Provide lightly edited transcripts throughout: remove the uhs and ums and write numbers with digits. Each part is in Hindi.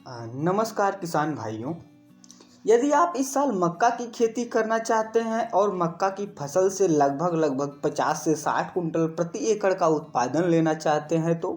नमस्कार किसान भाइयों। यदि आप इस साल मक्का की खेती करना चाहते हैं और मक्का की फसल से लगभग 50 से 60 कुंटल प्रति एकड़ का उत्पादन लेना चाहते हैं तो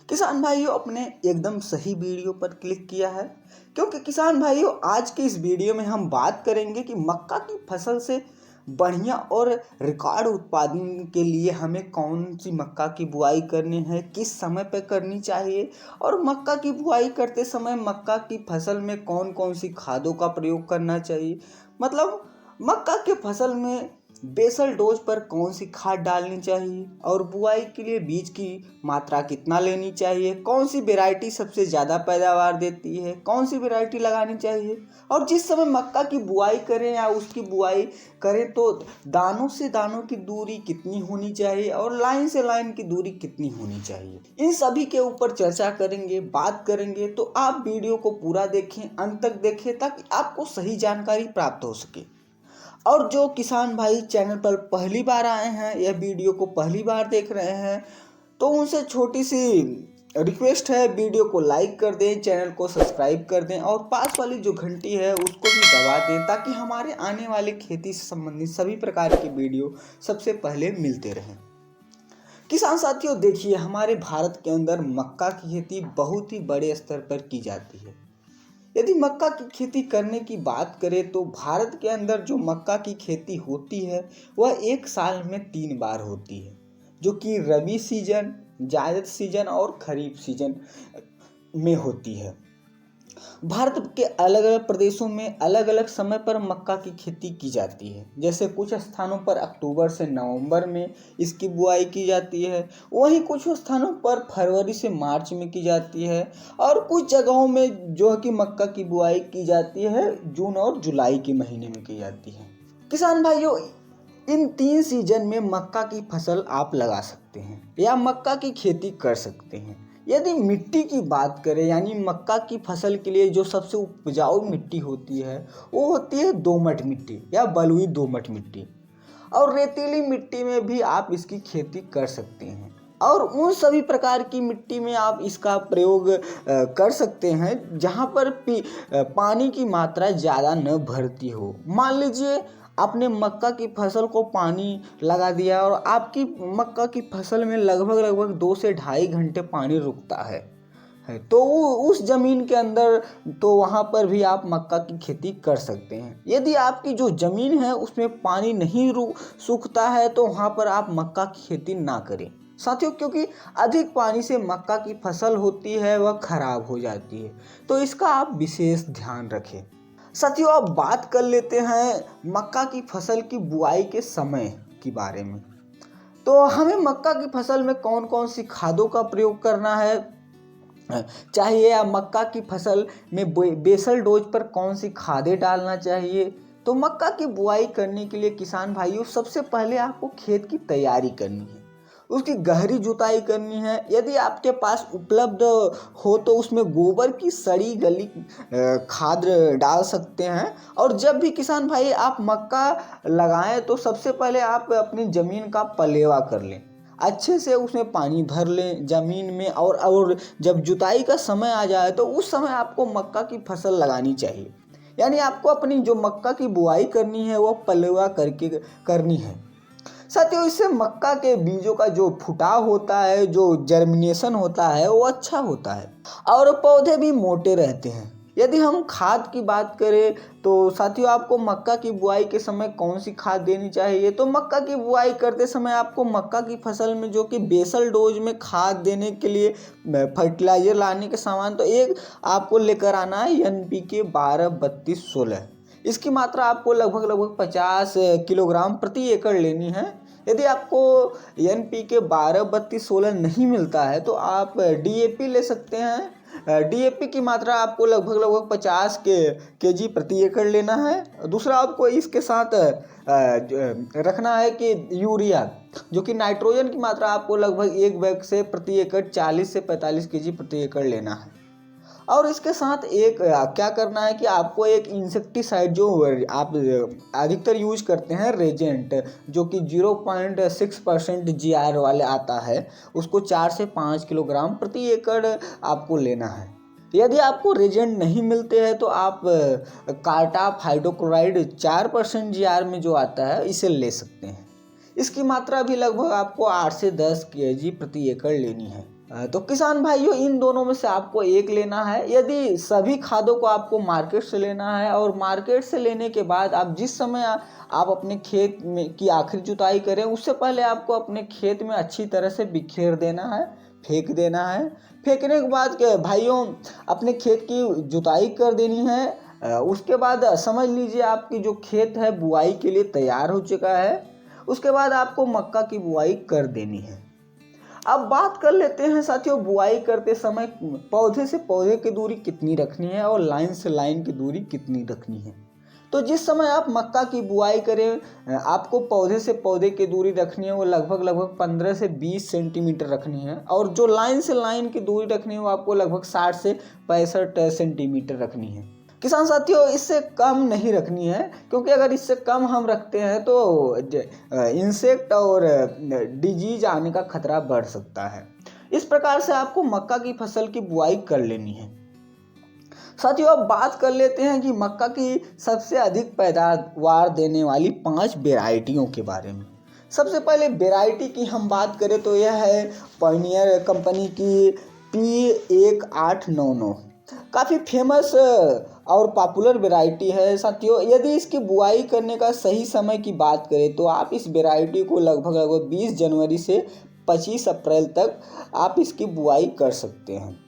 किसान भाइयों अपने एकदम सही वीडियो पर क्लिक किया है। क्योंकि किसान भाइयों आज की इस वीडियो में हम बात करेंगे कि मक्का की फसल से बढ़िया और रिकॉर्ड उत्पादन के लिए हमें कौन सी मक्का की बुआई करनी है, किस समय पर करनी चाहिए और मक्का की बुआई करते समय मक्का की फसल में कौन कौन सी खादों का प्रयोग करना चाहिए। मतलब मक्का के फसल में बेसल डोज पर कौन सी खाद डालनी चाहिए और बुआई के लिए बीज की मात्रा कितना लेनी चाहिए, कौन सी वैरायटी सबसे ज़्यादा पैदावार देती है, कौन सी वैरायटी लगानी चाहिए और जिस समय मक्का की बुआई करें या उसकी बुआई करें तो दानों से दानों की दूरी कितनी होनी चाहिए और लाइन से लाइन की दूरी कितनी होनी चाहिए। इन सभी के ऊपर चर्चा करेंगे, बात करेंगे। तो आप वीडियो को पूरा देखें, अंत तक देखें ताकि आपको सही जानकारी प्राप्त हो सके। और जो किसान भाई चैनल पर पहली बार आए हैं या वीडियो को पहली बार देख रहे हैं तो उनसे छोटी सी रिक्वेस्ट है, वीडियो को लाइक कर दें, चैनल को सब्सक्राइब कर दें और पास वाली जो घंटी है उसको भी दबा दें ताकि हमारे आने वाले खेती से संबंधित सभी प्रकार के वीडियो सबसे पहले मिलते रहें। किसान साथियों देखिए, हमारे भारत के अंदर मक्का की खेती बहुत ही बड़े स्तर पर की जाती है। यदि मक्का की खेती करने की बात करें तो भारत के अंदर जो मक्का की खेती होती है वह एक साल में 3 बार होती है, जो कि रबी सीजन, जायद सीजन और खरीफ सीजन में होती है। भारत के अलग अलग प्रदेशों में अलग अलग समय पर मक्का की खेती की जाती है। जैसे कुछ स्थानों पर अक्टूबर से नवंबर में इसकी बुआई की जाती है, वहीं कुछ स्थानों पर फरवरी से मार्च में की जाती है और कुछ जगहों में जो है कि मक्का की बुआई की जाती है जून और जुलाई के महीने में की जाती है। किसान भाइयों, इन 3 सीजन में मक्का की फसल आप लगा सकते हैं या मक्का की खेती कर सकते हैं। यदि मिट्टी की बात करें यानी मक्का की फसल के लिए जो सबसे उपजाऊ मिट्टी होती है वो होती है दोमट मिट्टी या बलुई दोमट मिट्टी। और रेतीली मिट्टी में भी आप इसकी खेती कर सकते हैं और उन सभी प्रकार की मिट्टी में आप इसका प्रयोग कर सकते हैं जहाँ पर पानी की मात्रा ज़्यादा न भरती हो। मान लीजिए आपने मक्का की फसल को पानी लगा दिया और आपकी मक्का की फसल में लगभग 2 से ढाई घंटे पानी रुकता है तो उस ज़मीन के अंदर तो वहाँ पर भी आप मक्का की खेती कर सकते हैं। यदि आपकी जो ज़मीन है उसमें पानी नहीं सूखता है तो वहाँ पर आप मक्का की खेती ना करें साथियों, क्योंकि अधिक पानी से मक्का की फसल होती है वह खराब हो जाती है, तो इसका आप विशेष ध्यान रखें। साथियों अब बात कर लेते हैं मक्का की फसल की बुआई के समय के बारे में। तो हमें मक्का की फसल में कौन कौन सी खादों का प्रयोग करना है चाहिए या मक्का की फसल में बेसल डोज पर कौन सी खादें डालना चाहिए। तो मक्का की बुआई करने के लिए किसान भाइयों सबसे पहले आपको खेत की तैयारी करनी है, उसकी गहरी जुताई करनी है। यदि आपके पास उपलब्ध हो तो उसमें गोबर की सड़ी गली खाद डाल सकते हैं। और जब भी किसान भाई आप मक्का लगाएं तो सबसे पहले आप अपनी ज़मीन का पलेवा कर लें, अच्छे से उसमें पानी भर लें ज़मीन में और जब जुताई का समय आ जाए तो उस समय आपको मक्का की फसल लगानी चाहिए। यानी आपको अपनी जो मक्का की बुआई करनी है वो पलेवा करके करनी है। साथियों इससे मक्का के बीजों का जो फुटाव होता है, जो जर्मिनेशन होता है वो अच्छा होता है और पौधे भी मोटे रहते हैं। यदि हम खाद की बात करें तो साथियों आपको मक्का की बुआई के समय कौन सी खाद देनी चाहिए। तो मक्का की बुआई करते समय आपको मक्का की फसल में जो कि बेसल डोज में खाद देने के लिए फर्टिलाइजर लाने के सामान तो एक आपको लेकर आना है NPK 12-32-16। इसकी मात्रा आपको लगभग 50 किलोग्राम प्रति एकड़ लेनी है। यदि आपको NPK 12-32-16 नहीं मिलता है तो आप DAP ले सकते हैं। DAP की मात्रा आपको लगभग 50 केजी प्रति एकड़ लेना है। दूसरा आपको इसके साथ रखना है कि यूरिया, जो कि नाइट्रोजन की मात्रा आपको लगभग एक बैग से प्रति एकड़ 40 से 45 केजी प्रति एकड़ लेना है। और इसके साथ एक क्या करना है कि आपको एक इंसेक्टिसाइड जो आप अधिकतर यूज करते हैं रेजेंट, जो कि 0.6% GR वाले आता है, उसको 4 से 5 किलोग्राम प्रति एकड़ आपको लेना है। यदि आपको रिजेंट नहीं मिलते हैं तो आप कार्टाप हाइड्रोक्लोराइड 4% जीआर में जो आता है इसे ले सकते हैं। इसकी मात्रा भी लगभग आपको 8 से 10 केजी प्रति एकड़ लेनी है। तो किसान भाइयों, इन दोनों में से आपको एक लेना है। यदि सभी खादों को आपको मार्केट से लेना है और मार्केट से लेने के बाद आप जिस समय आप अपने खेत में की आखिरी जुताई करें उससे पहले आपको अपने खेत में अच्छी तरह से बिखेर देना है, फेंक देना है। फेंकने के बाद भाइयों अपने खेत की जुताई कर देनी है। उसके बाद समझ लीजिए आपकी जो खेत है बुआई के लिए तैयार हो चुका है। उसके बाद आपको मक्का की बुआई कर देनी है। अब बात कर लेते हैं साथियों, बुआई करते समय पौधे से पौधे की दूरी कितनी रखनी है और लाइन से लाइन की दूरी कितनी रखनी है। तो जिस समय आप मक्का की बुआई करें आपको पौधे से पौधे की दूरी रखनी है वो लगभग 15 से 20 सेंटीमीटर रखनी है, और जो लाइन से लाइन की दूरी रखनी है वो आपको लगभग 60 से 65 सेंटीमीटर रखनी है। किसान साथियों, इससे कम नहीं रखनी है, क्योंकि अगर इससे कम हम रखते हैं तो इंसेक्ट और डिजीज आने का खतरा बढ़ सकता है। इस प्रकार से आपको मक्का की फसल की बुआई कर लेनी है। साथियों, अब बात कर लेते हैं कि मक्का की सबसे अधिक पैदावार देने वाली 5 वेराइटियों के बारे में। सबसे पहले वेराइटी की हम बात करें तो यह है पायनियर कंपनी की P1899। काफ़ी फेमस और पॉपुलर वेराइटी है साथियों। यदि इसकी बुआई करने का सही समय की बात करें तो आप इस वेराइटी को लगभग 20 जनवरी से 25 अप्रैल तक आप इसकी बुआई कर सकते हैं।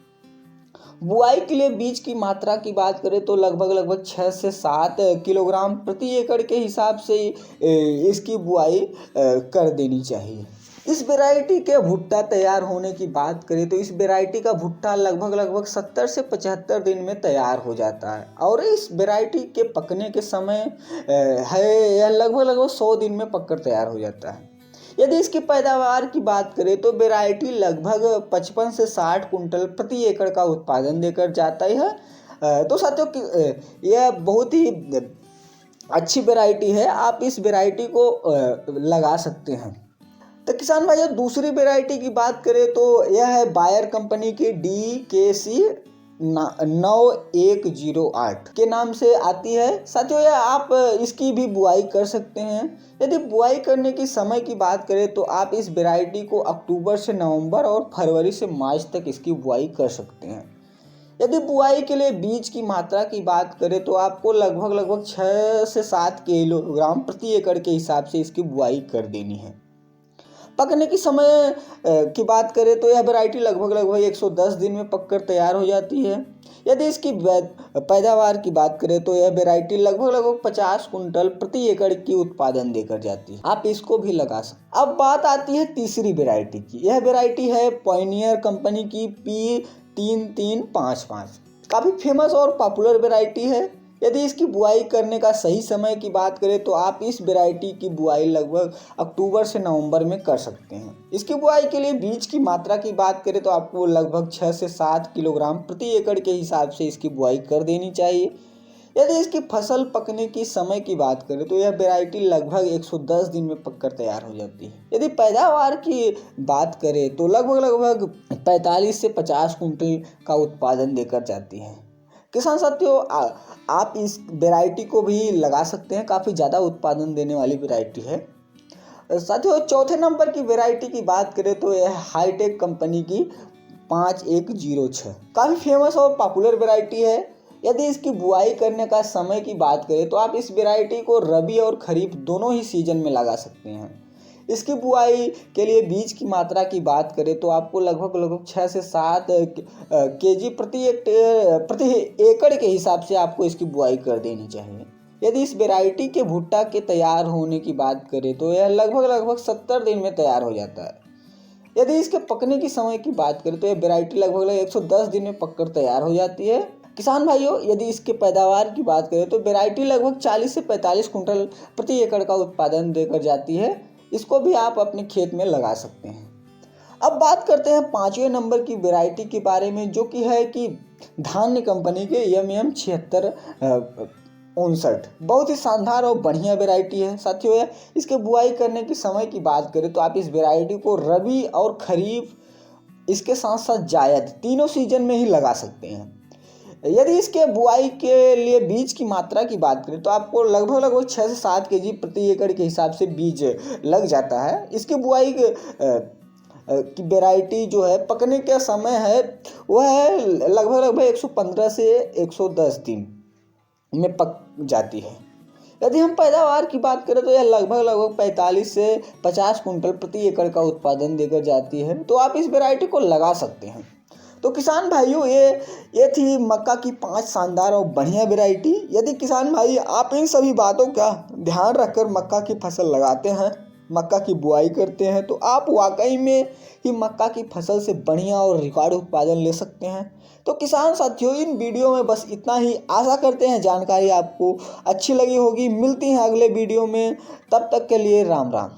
बुआई के लिए बीज की मात्रा की बात करें तो लगभग 6 से 7 किलोग्राम प्रति एकड़ के हिसाब से इसकी बुआई कर देनी चाहिए। इस वैरायटी के भुट्टा तैयार होने की बात करें तो इस वैरायटी का भुट्टा लगभग 70 से 75 दिन में तैयार हो जाता है, और इस वैरायटी के पकने के समय है यह लगभग 100 दिन में पककर तैयार हो जाता है। यदि इसकी पैदावार की बात करें तो वैरायटी लगभग 55 से 60 कुंटल प्रति एकड़ का उत्पादन देकर जाता है। तो साथियों, यह बहुत ही अच्छी वैरायटी है, आप इस वैरायटी को लगा सकते हैं। तो किसान भाइयों, दूसरी वैरायटी की बात करें तो यह है बायर कंपनी की DKC 9108 के नाम से आती है। साथियों, यह आप इसकी भी बुआई कर सकते हैं। यदि बुआई करने की समय की बात करें तो आप इस वैरायटी को अक्टूबर से नवंबर और फरवरी से मार्च तक इसकी बुआई कर सकते हैं। यदि बुआई के लिए बीज की मात्रा की बात करें तो आपको लगभग 6 से 7 किलोग्राम प्रति एकड़ के हिसाब से इसकी बुआई कर देनी है। पकने की समय की बात करें तो यह वैरायटी लगभग 110 दिन में पककर तैयार हो जाती है। यदि इसकी पैदावार की बात करें तो यह वैरायटी लगभग 50 कुंटल प्रति एकड़ की उत्पादन देकर जाती है। आप इसको भी लगा सकते। अब बात आती है तीसरी वैरायटी की। यह वैरायटी है पायनियर कंपनी की P3355। काफ़ी फेमस और पॉपुलर वैरायटी है। यदि इसकी बुआई करने का सही समय की बात करें तो आप इस वैरायटी की बुआई लगभग अक्टूबर से नवंबर में कर सकते हैं। इसकी बुआई के लिए बीज की मात्रा की बात करें तो आपको लगभग 6 से 7 किलोग्राम प्रति एकड़ के हिसाब से इसकी बुआई कर देनी चाहिए। यदि इसकी फसल पकने की समय की बात करें तो यह वैरायटी लगभग 110 दिन में पककर तैयार हो जाती है। यदि पैदावार की बात करें तो लगभग 45 से 50 कुंटल का उत्पादन देकर जाती है। किसान साथियों, आप इस वैरायटी को भी लगा सकते हैं, काफ़ी ज़्यादा उत्पादन देने वाली वैरायटी है। साथियों, चौथे नंबर की वैरायटी की बात करें तो यह हाईटेक कंपनी की 5106 काफ़ी फेमस और पॉपुलर वैरायटी है। यदि इसकी बुआई करने का समय की बात करें तो आप इस वैरायटी को रबी और खरीफ दोनों ही सीजन में लगा सकते हैं। इसकी बुआई के लिए बीज की मात्रा की बात करें तो आपको लगभग 6 से 7 केजी प्रति एकड़ के हिसाब से आपको इसकी बुआई कर देनी चाहिए। यदि इस वैरायटी के भुट्टा के तैयार होने की बात करें तो यह लगभग 70 दिन में तैयार हो जाता है। यदि इसके पकने की समय की बात करें तो यह वैरायटी लगभग 110 दिन में पककर तैयार हो जाती है। किसान भाइयों, यदि इसके पैदावार की बात करें तो वैरायटी लगभग 40 से 45 कुंटल प्रति एकड़ का उत्पादन देकर जाती है। इसको भी आप अपने खेत में लगा सकते हैं। अब बात करते हैं 5वें नंबर की वैरायटी के बारे में, जो कि है कि धान्य कंपनी के MM 7659। बहुत ही शानदार और बढ़िया वैरायटी है साथियों। इसके बुआई करने की समय की बात करें तो आप इस वैरायटी को रबी और खरीफ इसके साथ साथ जायद तीनों सीजन में ही लगा सकते हैं। यदि इसके बुआई के लिए बीज की मात्रा की बात करें तो आपको लगभग 6 से 7 केजी प्रति एकड़ के हिसाब से बीज लग जाता है। इसकी बुआई की वैरायटी जो है पकने का समय है वह है लगभग 115 से 110 दिन में पक जाती है। यदि हम पैदावार की बात करें तो यह लगभग 45 से 50 कुंटल प्रति एकड़ का उत्पादन देकर जाती है। तो आप इस वैरायटी को लगा सकते हैं। तो किसान भाइयों ये थी मक्का की 5 शानदार और बढ़िया वैरायटी। यदि किसान भाई आप इन सभी बातों का ध्यान रखकर मक्का की फसल लगाते हैं, मक्का की बुआई करते हैं, तो आप वाकई में ही मक्का की फसल से बढ़िया और रिकॉर्ड उत्पादन ले सकते हैं। तो किसान साथियों, इन वीडियो में बस इतना ही। आशा करते हैं जानकारी आपको अच्छी लगी होगी। मिलती हैं अगले वीडियो में, तब तक के लिए राम राम।